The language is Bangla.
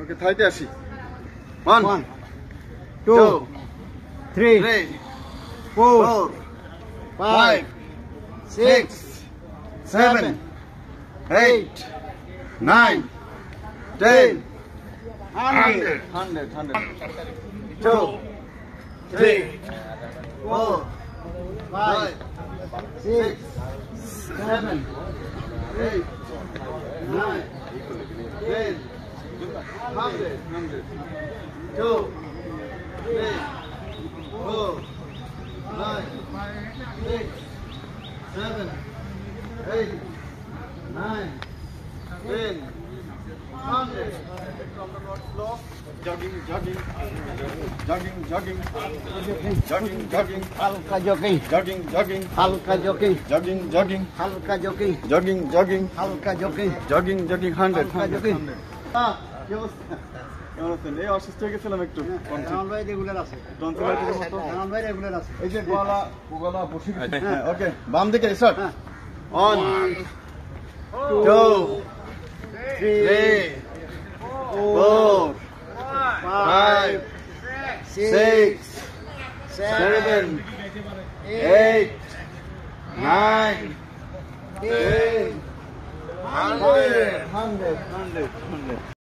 ওকে থাইতে আসি 1 2 3 4 5 6 7 8 9 10 100 2 3 4 5 6 7 8 9 10 100 2 3 4 5 6 7 8 9 10 100 jogging হালকা জগিং হালকা জগিং হালকা জগিং 100 হালকা জগিং এই অসুস্থ হয়ে গেছিলাম একটু রামান ভাই রেগুলার আছে টনসিলাইটিসের মতো রামান ভাই রেগুলার আছে এই যে গলা বসে গেছে ওকে বাম দিকে স্টার্ট 1 2 3 4 5 6 7 8 9 10 100